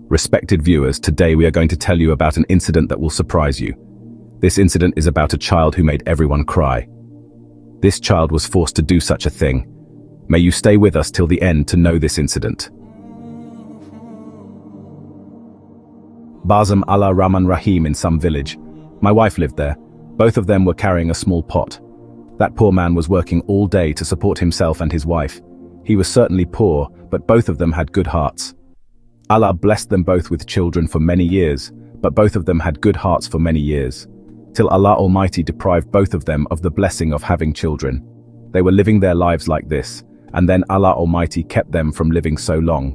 Respected viewers, today we are going to tell you about an incident that will surprise you. This incident is about a child who made everyone cry. This child was forced to do such a thing. May you stay with us till the end to know this incident. Bazam Allah Rahman Rahim in some village. My wife lived there. Both of them were carrying a small pot. That poor man was working all day to support himself and his wife. He was certainly poor, but both of them had good hearts. Allah blessed them both with children for many years, but both of them had good hearts for many years, till Allah Almighty deprived both of them of the blessing of having children. They were living their lives like this, and then Allah Almighty kept them from living so long.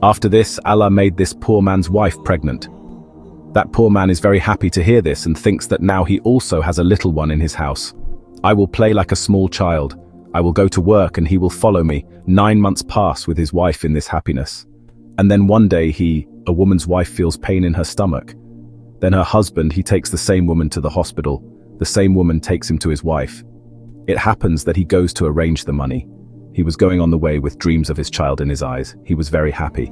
After this, Allah made this poor man's wife pregnant. That poor man is very happy to hear this and thinks that now he also has a little one in his house. I will play like a small child. I will go to work and he will follow me. 9 months pass with his wife in this happiness. And then one day a woman's wife feels pain in her stomach. Then her husband, he takes the same woman to the hospital. The same woman takes him to his wife. It happens that he goes to arrange the money. He was going on the way with dreams of his child in his eyes. He was very happy.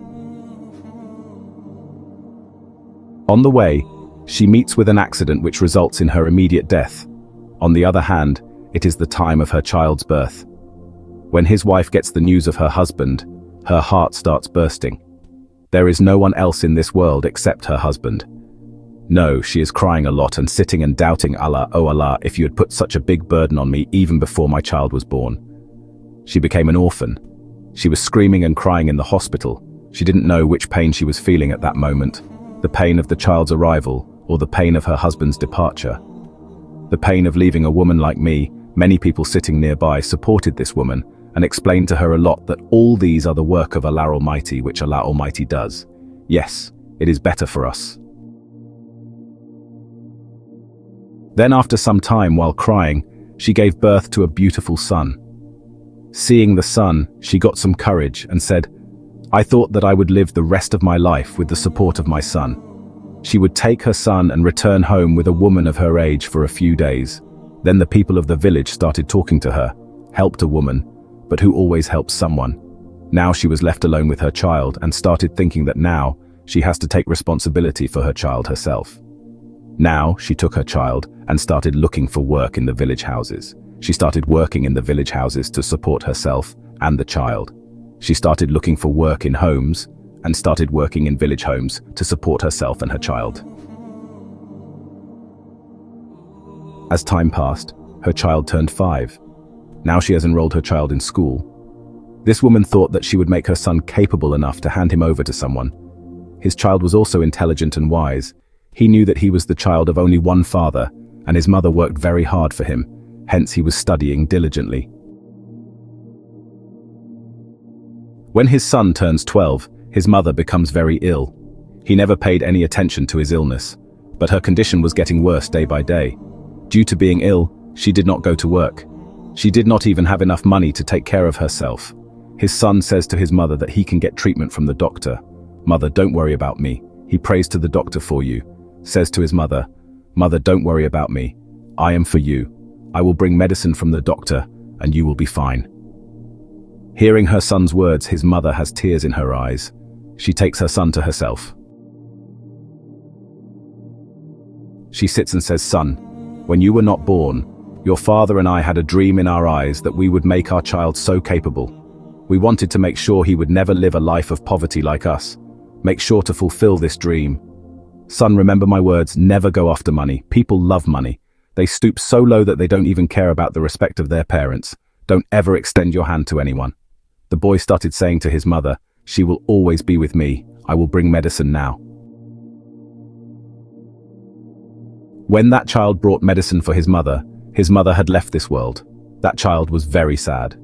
On the way, she meets with an accident which results in her immediate death. On the other hand, it is the time of her child's birth. When his wife gets the news of her husband, her heart starts bursting. There is no one else in this world except her husband. No, she is crying a lot and sitting and doubting Allah, "Oh Allah, if you had put such a big burden on me even before my child was born." She became an orphan. She was screaming and crying in the hospital. She didn't know which pain she was feeling at that moment. The pain of the child's arrival, or the pain of her husband's departure. The pain of leaving a woman like me. Many people sitting nearby supported this woman and explained to her a lot that all these are the work of Allah Almighty, which Allah Almighty does. Yes, it is better for us. Then after some time, while crying, she gave birth to a beautiful son. Seeing the son, she got some courage and said, "I thought that I would live the rest of my life with the support of my son." She would take her son and return home with a woman of her age for a few days. Then the people of the village started talking to her, helped a woman, but who always helps someone. Now she was left alone with her child and started thinking that now she has to take responsibility for her child herself. Now she took her child and started looking for work in the village houses. She started working in the village houses to support herself and the child. She started looking for work in homes and started working in village homes to support herself and her child. As time passed, her child turned 5. Now she has enrolled her child in school. This woman thought that she would make her son capable enough to hand him over to someone. His child was also intelligent and wise. He knew that he was the child of only one father, and his mother worked very hard for him, hence he was studying diligently. When his son turns 12, his mother becomes very ill. He never paid any attention to his illness, but her condition was getting worse day by day. Due to being ill, she did not go to work. She did not even have enough money to take care of herself. His son says to his mother that he can get treatment from the doctor. "Mother, don't worry about me. He prays to the doctor for you." Says to his mother, "Mother, don't worry about me. I am for you. I will bring medicine from the doctor, and you will be fine." Hearing her son's words, his mother has tears in her eyes. She takes her son to herself. She sits and says, "Son, when you were not born, your father and I had a dream in our eyes that we would make our child so capable. We wanted to make sure he would never live a life of poverty like us. Make sure to fulfill this dream. Son, remember my words, never go after money. People love money. They stoop so low that they don't even care about the respect of their parents. Don't ever extend your hand to anyone." The boy started saying to his mother, "She will always be with me. I will bring medicine now." When that child brought medicine for his mother had left this world. That child was very sad.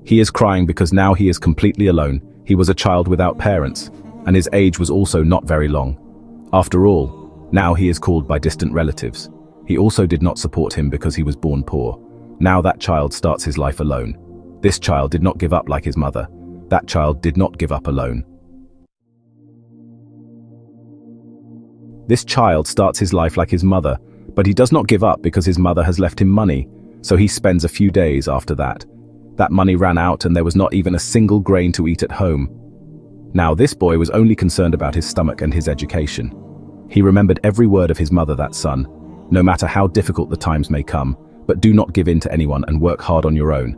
He is crying because now he is completely alone. He was a child without parents, and his age was also not very long. After all, now he is called by distant relatives. He also did not support him because he was born poor. Now that child starts his life alone. This child did not give up like his mother. That child did not give up alone. This child starts his life like his mother, but he does not give up because his mother has left him money, so he spends a few days after that. That money ran out and there was not even a single grain to eat at home. Now this boy was only concerned about his stomach and his education. He remembered every word of his mother, that son. No matter how difficult the times may come, but do not give in to anyone and work hard on your own.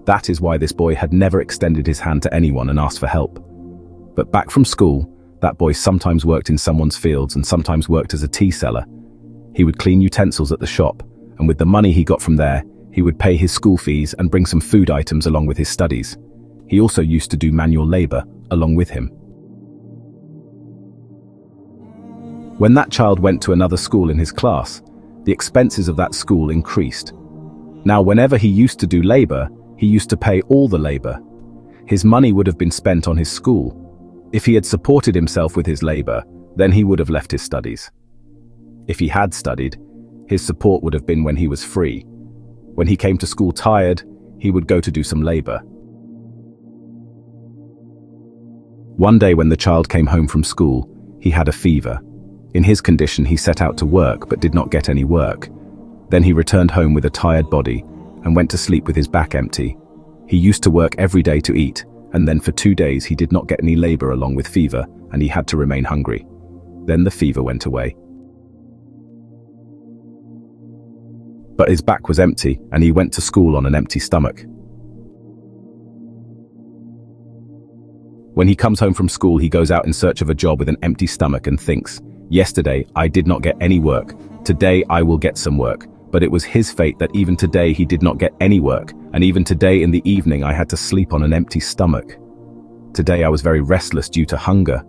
That is why this boy had never extended his hand to anyone and asked for help. But back from school, that boy sometimes worked in someone's fields and sometimes worked as a tea seller. He would clean utensils at the shop, and with the money he got from there, he would pay his school fees and bring some food items along with his studies. He also used to do manual labor along with him. When that child went to another school in his class, the expenses of that school increased. Now, whenever he used to do labor, he used to pay all the labor. His money would have been spent on his school. If he had supported himself with his labor, then he would have left his studies. If he had studied, his support would have been when he was free. When he came to school tired, he would go to do some labor. One day when the child came home from school, he had a fever. In his condition, he set out to work but did not get any work. Then he returned home with a tired body and went to sleep with his back empty. He used to work every day to eat, and then for 2 days he did not get any labor along with fever, and he had to remain hungry. Then the fever went away. But his back was empty, and he went to school on an empty stomach. When he comes home from school, he goes out in search of a job with an empty stomach and thinks, "Yesterday I did not get any work. Today I will get some work." But it was his fate that even today he did not get any work, and even today in the evening I had to sleep on an empty stomach. Today I was very restless due to hunger.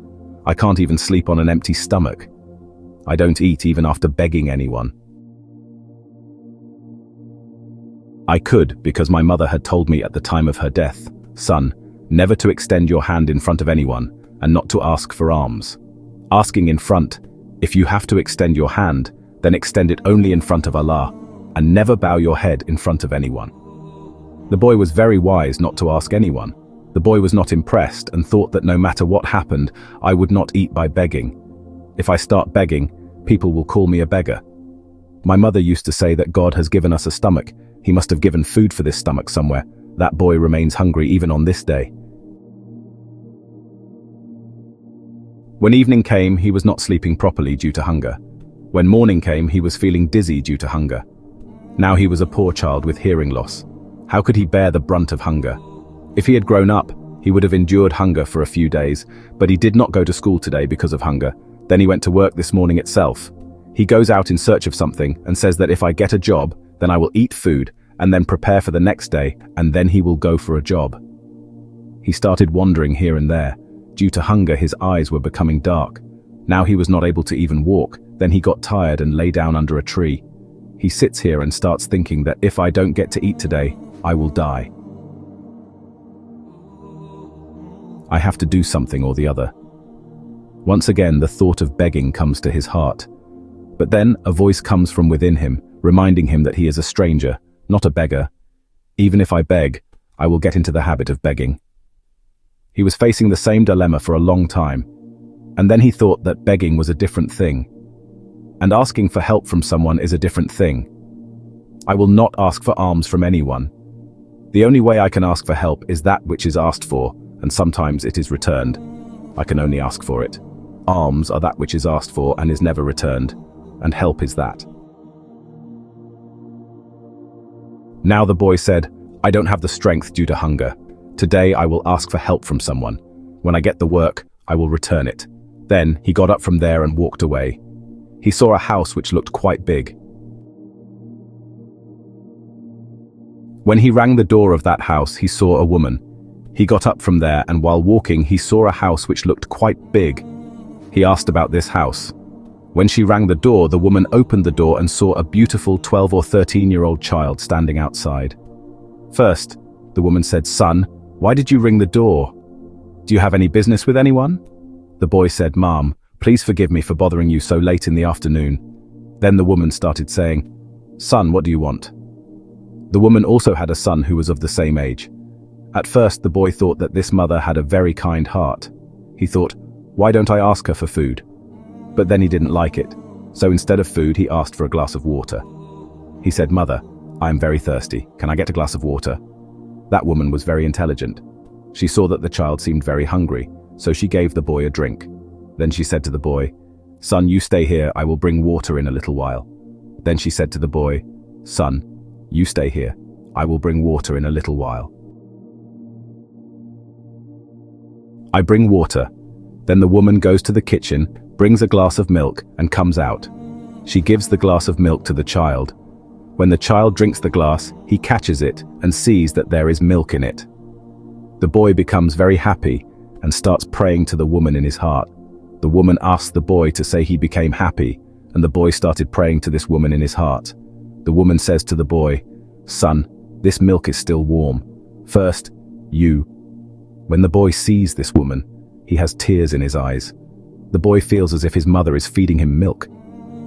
I can't even sleep on an empty stomach. I don't eat even after begging anyone. I could, because my mother had told me at the time of her death, "Son, never to extend your hand in front of anyone, and not to ask for alms. Asking in front, if you have to extend your hand, then extend it only in front of Allah, and never bow your head in front of anyone." The boy was very wise not to ask anyone. The boy was not impressed and thought that no matter what happened, I would not eat by begging. If I start begging, people will call me a beggar. My mother used to say that God has given us a stomach. He must have given food for this stomach somewhere. That boy remains hungry even on this day. When evening came, he was not sleeping properly due to hunger. When morning came, he was feeling dizzy due to hunger. Now he was a poor child with hearing loss. How could he bear the brunt of hunger? If he had grown up, he would have endured hunger for a few days, but he did not go to school today because of hunger. Then he went to work this morning itself. He goes out in search of something and says that if I get a job, then I will eat food and then prepare for the next day, and then he will go for a job. He started wandering here and there. Due to hunger, his eyes were becoming dark. Now he was not able to even walk. Then he got tired and lay down under a tree. He sits here and starts thinking that if I don't get to eat today, I will die. I have to do something or the other. Once again, the thought of begging comes to his heart. But then a voice comes from within him, reminding him that he is a stranger, not a beggar. Even if I beg, I will get into the habit of begging. He was facing the same dilemma for a long time, and then he thought that begging was a different thing. And asking for help from someone is a different thing. I will not ask for alms from anyone. The only way I can ask for help is that which is asked for, and sometimes it is returned. I can only ask for it. Alms are that which is asked for and is never returned, and help is that. Now the boy said, "I don't have the strength due to hunger. Today I will ask for help from someone. When I get the work, I will return it." Then he got up from there and walked away. He saw a house which looked quite big. When he rang the door of that house, he saw a woman. He got up from there, and while walking, he saw a house which looked quite big. He asked about this house. When she rang the door, the woman opened the door and saw a beautiful 12 or 13-year-old child standing outside. First, the woman said, "Son, why did you ring the door? Do you have any business with anyone?" The boy said, "Mom, please forgive me for bothering you so late in the afternoon." Then the woman started saying, "Son, what do you want?" The woman also had a son who was of the same age. At first, the boy thought that this mother had a very kind heart. He thought, "Why don't I ask her for food?" But then he didn't like it, so instead of food, he asked for a glass of water. He said, "Mother, I am very thirsty. Can I get a glass of water?" That woman was very intelligent. She saw that the child seemed very hungry, so she gave the boy a drink. Then she said to the boy, "Son, you stay here, I will bring water in a little while." Then she said to the boy, "Son, you stay here, I will bring water in a little while." I bring water. Then the woman goes to the kitchen, brings a glass of milk, and comes out. She gives the glass of milk to the child. When the child drinks the glass, he catches it and sees that there is milk in it. The boy becomes very happy and starts praying to the woman in his heart. The woman asks the boy to say he became happy, and the boy started praying to this woman in his heart. The woman says to the boy, "Son, this milk is still warm. First, you." When the boy sees this woman, he has tears in his eyes. The boy feels as if his mother is feeding him milk.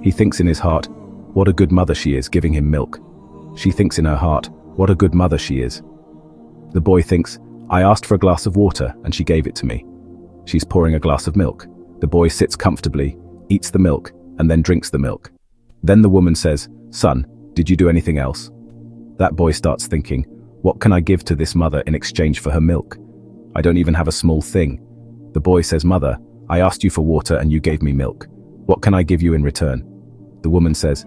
He thinks in his heart, what a good mother she is, giving him milk. She thinks in her heart, what a good mother she is. The boy thinks, I asked for a glass of water and she gave it to me. She's pouring a glass of milk. The boy sits comfortably, eats the milk, and then drinks the milk. Then the woman says, "Son, did you do anything else?" That boy starts thinking, what can I give to this mother in exchange for her milk? I don't even have a small thing. The boy says, "Mother, I asked you for water and you gave me milk. What can I give you in return?" The woman says,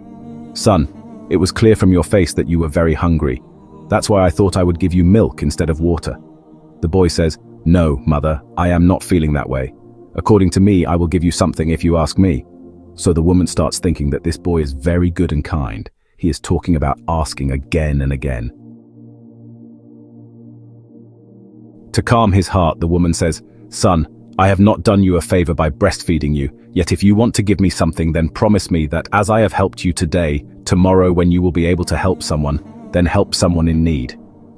"Son, it was clear from your face that you were very hungry. That's why I thought I would give you milk instead of water." The boy says, "No, mother, I am not feeling that way. According to me, I will give you something if you ask me." So the woman starts thinking that this boy is very good and kind. He is talking about asking again and again. To calm his heart, the woman says, "Son, I have not done you a favor by breastfeeding you, yet if you want to give me something, then promise me that as I have helped you today, tomorrow when you will be able to help someone, then help someone in need.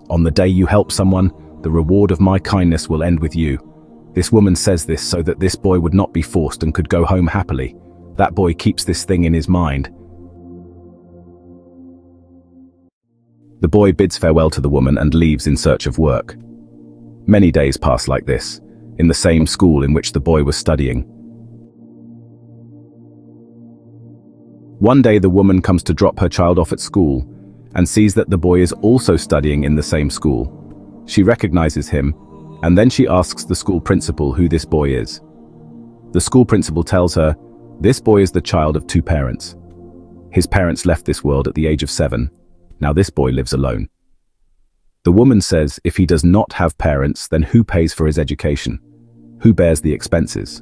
On the day you help someone, the reward of my kindness will end with you." This woman says this so that this boy would not be forced and could go home happily. That boy keeps this thing in his mind. The boy bids farewell to the woman and leaves in search of work. Many days pass like this, in the same school in which the boy was studying. One day the woman comes to drop her child off at school and sees that the boy is also studying in the same school. She recognizes him, and then she asks the school principal who this boy is. The school principal tells her, this boy is the child of two parents. His parents left this world at the age of 7. Now this boy lives alone. The woman says if he does not have parents, then who pays for his education? Who bears the expenses?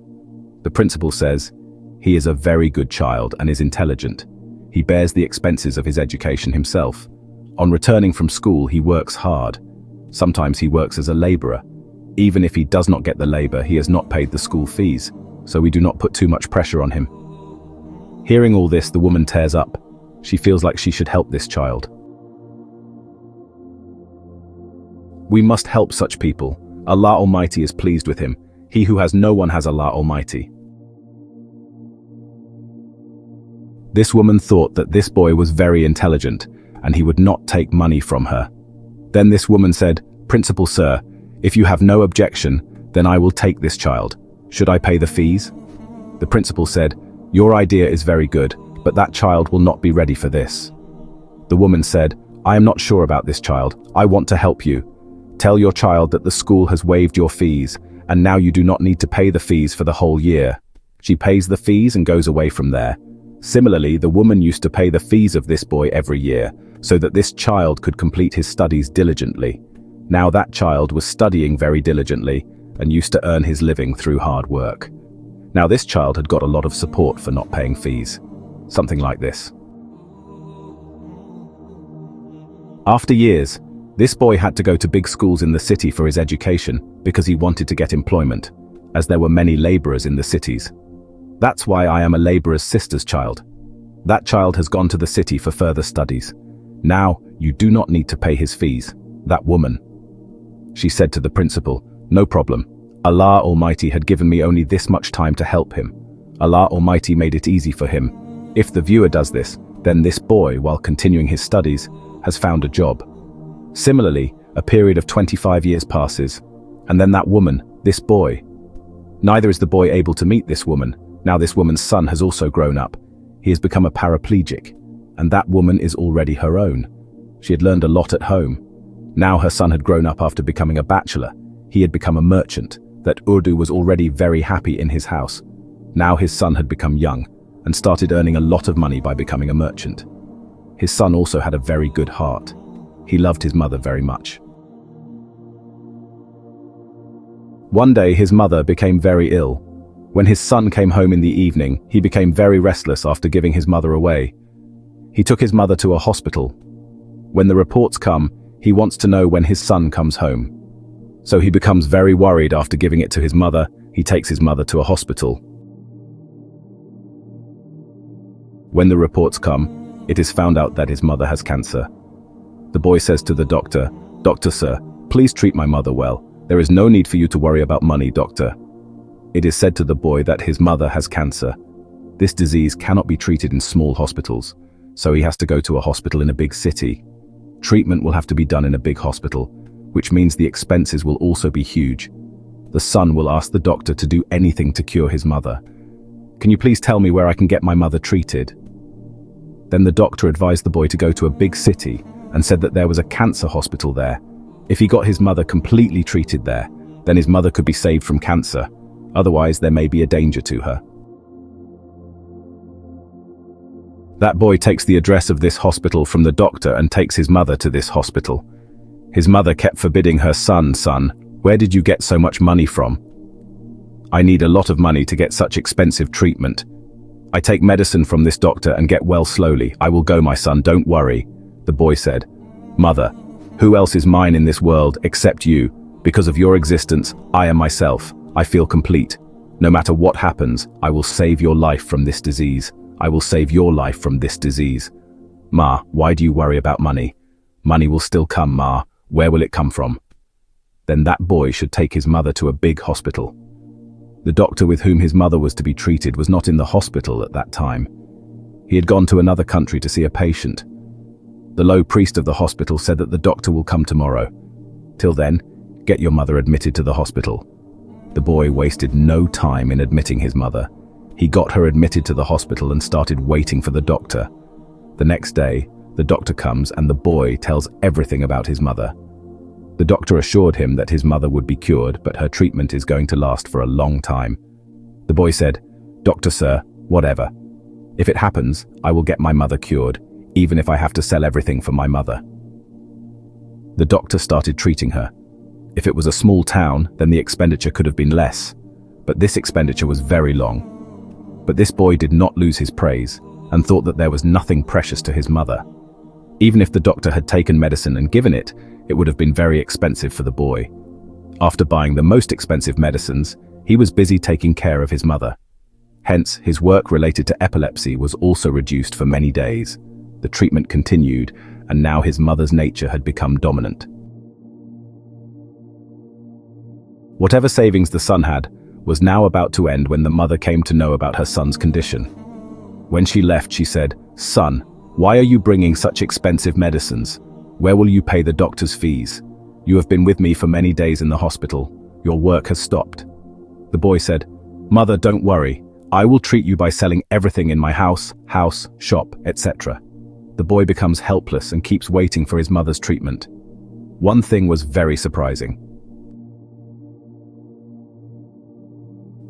The principal says, he is a very good child and is intelligent. He bears the expenses of his education himself. On returning from school, he works hard. Sometimes he works as a laborer. Even if he does not get the labor, he has not paid the school fees, so we do not put too much pressure on him. Hearing all this, the woman tears up. She feels like she should help this child. We must help such people. Allah Almighty is pleased with him. He who has no one has Allah Almighty. This woman thought that this boy was very intelligent and he would not take money from her. Then this woman said, "Principal sir, if you have no objection, then I will take this child. Should I pay the fees?" The principal said, "Your idea is very good, but that child will not be ready for this." The woman said, "I am not sure about this child. I want to help you. Tell your child that the school has waived your fees, and now you do not need to pay the fees for the whole year." She pays the fees and goes away from there. Similarly, the woman used to pay the fees of this boy every year, so that this child could complete his studies diligently. Now that child was studying very diligently and used to earn his living through hard work. Now this child had got a lot of support for not paying fees. Something like this. After years, this boy had to go to big schools in the city for his education because he wanted to get employment, as there were many laborers in the cities. That's why I am a laborer's sister's child. That child has gone to the city for further studies. Now, you do not need to pay his fees. That woman. She said to the principal, "No problem. Allah Almighty had given me only this much time to help him. Allah Almighty made it easy for him. If the viewer does this, then this boy, while continuing his studies, has found a job." Similarly, a period of 25 years passes, and then that woman, this boy. Neither is the boy able to meet this woman. Now this woman's son has also grown up. He has become a paraplegic, and that woman is already her own. She had learned a lot at home. Now her son had grown up after becoming a bachelor. He had become a merchant, that Urdu was already very happy in his house. Now his son had become young and started earning a lot of money by becoming a merchant. His son also had a very good heart. He loved his mother very much. One day his mother became very ill. When his son came home in the evening, he became very restless after giving his mother away. He took his mother to a hospital. When the reports come, he wants to know when his son comes home. So he becomes very worried after giving it to his mother. He takes his mother to a hospital. When the reports come, it is found out that his mother has cancer. The boy says to the doctor, "Doctor sir, please treat my mother well. There is no need for you to worry about money, doctor." It is said to the boy that his mother has cancer. This disease cannot be treated in small hospitals, so he has to go to a hospital in a big city. Treatment will have to be done in a big hospital, which means the expenses will also be huge. The son will ask the doctor to do anything to cure his mother. "Can you please tell me where I can get my mother treated?" Then the doctor advised the boy to go to a big city and said that there was a cancer hospital there. If he got his mother completely treated there, then his mother could be saved from cancer. Otherwise, there may be a danger to her. That boy takes the address of this hospital from the doctor and takes his mother to this hospital. His mother kept forbidding her son, "Where did you get so much money from? I need a lot of money to get such expensive treatment. I take medicine from this doctor and get well slowly. I will go, my son, don't worry." The boy said, "Mother, who else is mine in this world except you? Because of your existence, I am myself. I feel complete. No matter what happens, I will save your life from this disease. I will save your life from this disease. Ma, why do you worry about money? Money will still come, Ma. Where will it come from?" Then that boy should take his mother to a big hospital. The doctor with whom his mother was to be treated was not in the hospital at that time. He had gone to another country to see a patient. The low priest of the hospital said that the doctor will come tomorrow. Till then, get your mother admitted to the hospital. The boy wasted no time in admitting his mother. He got her admitted to the hospital and started waiting for the doctor. The next day, the doctor comes and the boy tells everything about his mother. The doctor assured him that his mother would be cured, but her treatment is going to last for a long time. The boy said, "Doctor sir, whatever. If it happens, I will get my mother cured, even if I have to sell everything for my mother." The doctor started treating her. If it was a small town, then the expenditure could have been less, but this expenditure was very long. But this boy did not lose his praise and thought that there was nothing precious to his mother. Even if the doctor had taken medicine and given it, it would have been very expensive for the boy. After buying the most expensive medicines, he was busy taking care of his mother. Hence, his work related to epilepsy was also reduced for many days. The treatment continued, and now his mother's nature had become dominant. Whatever savings the son had was now about to end when the mother came to know about her son's condition. When she left, she said, "Son, why are you bringing such expensive medicines? Where will you pay the doctor's fees? You have been with me for many days in the hospital. Your work has stopped." The boy said, "Mother, don't worry. I will treat you by selling everything in my house, shop, etc." The boy becomes helpless and keeps waiting for his mother's treatment. One thing was very surprising.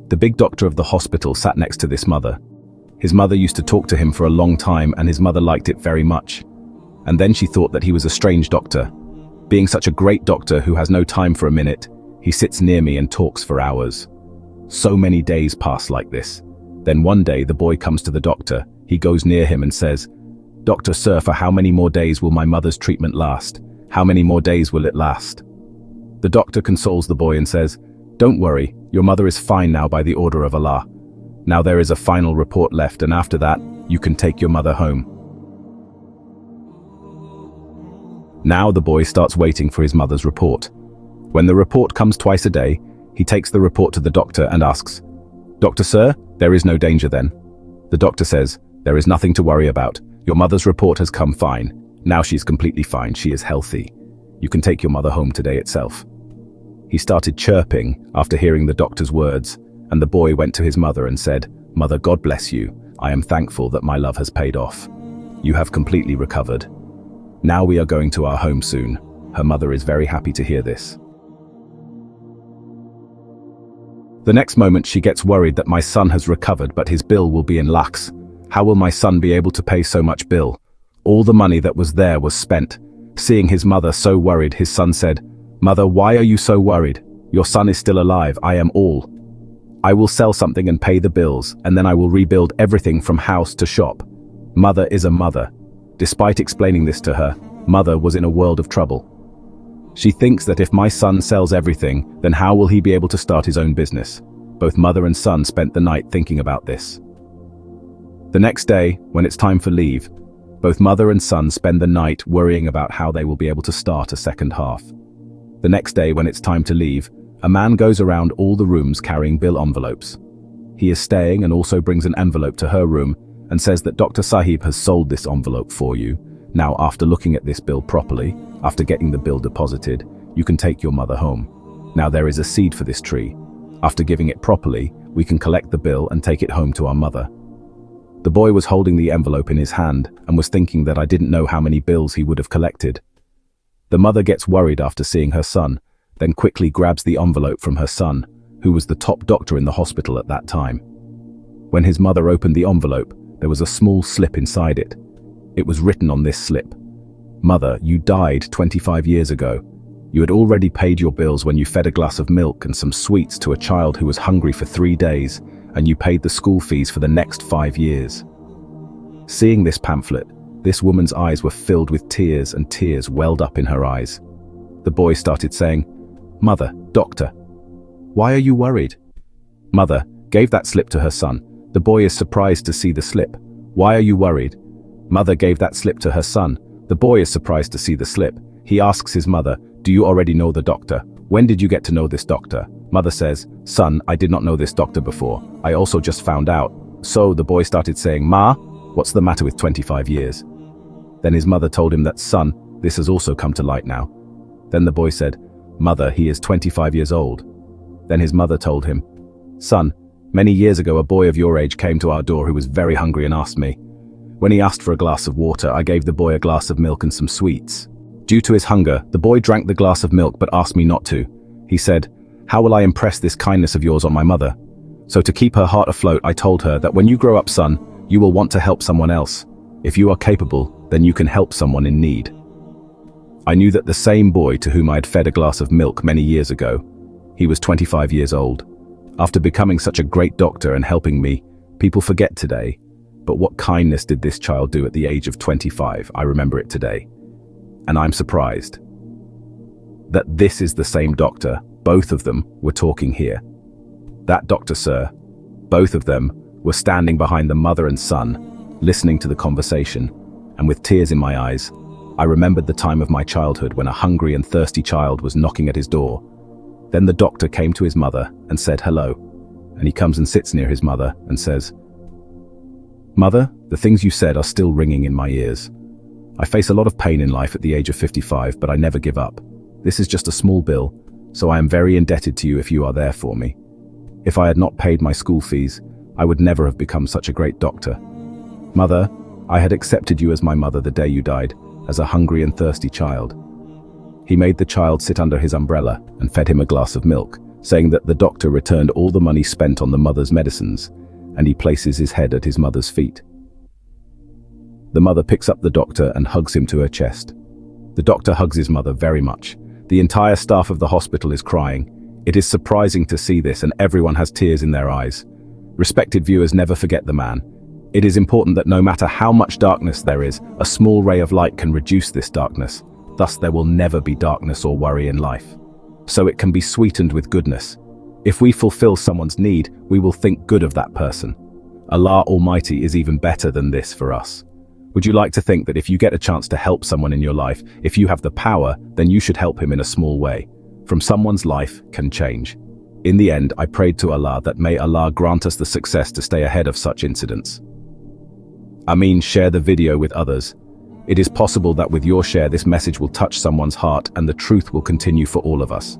The big doctor of the hospital sat next to this mother. His mother used to talk to him for a long time, and his mother liked it very much. And then she thought that he was a strange doctor. Being such a great doctor who has no time for a minute, he sits near me and talks for hours. So many days pass like this. Then one day the boy comes to the doctor. He goes near him and says, "Doctor sir, for how many more days will my mother's treatment last? How many more days will it last?" The doctor consoles the boy and says, "Don't worry, your mother is fine now by the order of Allah. Now there is a final report left, and after that, you can take your mother home." Now the boy starts waiting for his mother's report. When the report comes twice a day, he takes the report to the doctor and asks, "Doctor sir, there is no danger then?" The doctor says, "There is nothing to worry about. Your mother's report has come fine. Now she is completely fine. She is healthy. You can take your mother home today itself." He started chirping after hearing the doctor's words, and the boy went to his mother and said, "Mother, God bless you. I am thankful that my love has paid off. You have completely recovered. Now we are going to our home soon. Her mother is very happy to hear this. The next moment she gets worried that my son has recovered but his bill will be in lakhs. How will my son be able to pay so much bill? All the money that was there was spent. Seeing his mother so worried, his son said, "Mother, why are you so worried? Your son is still alive, I am all. I will sell something and pay the bills, and then I will rebuild everything from house to shop." Mother is a mother. Despite explaining this to her, mother was in a world of trouble. She thinks that if my son sells everything, then how will he be able to start his own business? Both mother and son spent the night thinking about this. The next day, when it's time for leave, both mother and son spend the night worrying about how they will be able to start a second half. The next day, when it's time to leave, a man goes around all the rooms carrying bill envelopes. He is staying and also brings an envelope to her room and says that Dr. Sahib has sold this envelope for you. Now, after looking at this bill properly, after getting the bill deposited, you can take your mother home. Now there is a seed for this tree. After giving it properly, we can collect the bill and take it home to our mother. The boy was holding the envelope in his hand and was thinking that I didn't know how many bills he would have collected. The mother gets worried after seeing her son, then quickly grabs the envelope from her son, who was the top doctor in the hospital at that time. When his mother opened the envelope, there was a small slip inside it. It was written on this slip, "Mother, you died 25 years ago. You had already paid your bills when you fed a glass of milk and some sweets to a child who was hungry for 3 days, and you paid the school fees for the next 5 years." Seeing this pamphlet, this woman's eyes were filled with tears and tears welled up in her eyes. The boy started saying, "Mother, doctor, why are you worried?" Mother gave that slip to her son. The boy is surprised to see the slip. "Why are you worried?" Mother gave that slip to her son. The boy is surprised to see the slip. He asks his mother, "Do you already know the doctor? When did you get to know this doctor?" Mother says, "Son, I did not know this doctor before. I also just found out." So the boy started saying, "Ma, what's the matter with 25 years? Then his mother told him that, "Son, this has also come to light now." Then the boy said, "Mother, he is 25 years old." Then his mother told him, "Son, many years ago a boy of your age came to our door who was very hungry and asked me. When he asked for a glass of water, I gave the boy a glass of milk and some sweets. Due to his hunger, the boy drank the glass of milk but asked me not to. He said, 'How will I impress this kindness of yours on my mother?' So to keep her heart afloat, I told her that when you grow up, son, you will want to help someone else. If you are capable, then you can help someone in need." I knew that the same boy to whom I had fed a glass of milk many years ago, he was 25 years old. After becoming such a great doctor and helping me, people forget today. But what kindness did this child do at the age of 25? I remember it today. And I'm surprised that this is the same doctor. Both of them were talking here. That doctor, sir, both of them were standing behind the mother and son, listening to the conversation, and with tears in my eyes, I remembered the time of my childhood when a hungry and thirsty child was knocking at his door. Then the doctor came to his mother and said hello, and he comes and sits near his mother and says, "Mother, the things you said are still ringing in my ears. I face a lot of pain in life at the age of 55, but I never give up. This is just a small bill, so I am very indebted to you if you are there for me. If I had not paid my school fees, I would never have become such a great doctor. Mother, I had accepted you as my mother the day you died, as a hungry and thirsty child." He made the child sit under his umbrella and fed him a glass of milk, saying that the doctor returned all the money spent on the mother's medicines, and he places his head at his mother's feet. The mother picks up the doctor and hugs him to her chest. The doctor hugs his mother very much. The entire staff of the hospital is crying. It is surprising to see this, and everyone has tears in their eyes. Respected viewers, never forget the man. It is important that no matter how much darkness there is, a small ray of light can reduce this darkness. Thus there will never be darkness or worry in life. So it can be sweetened with goodness. If we fulfill someone's need, we will think good of that person. Allah Almighty is even better than this for us. Would you like to think that if you get a chance to help someone in your life, if you have the power, then you should help him in a small way? From someone's life can change. In the end, I prayed to Allah that may Allah grant us the success to stay ahead of such incidents. Ameen. Share the video with others. It is possible that with your share this message will touch someone's heart and the truth will continue for all of us.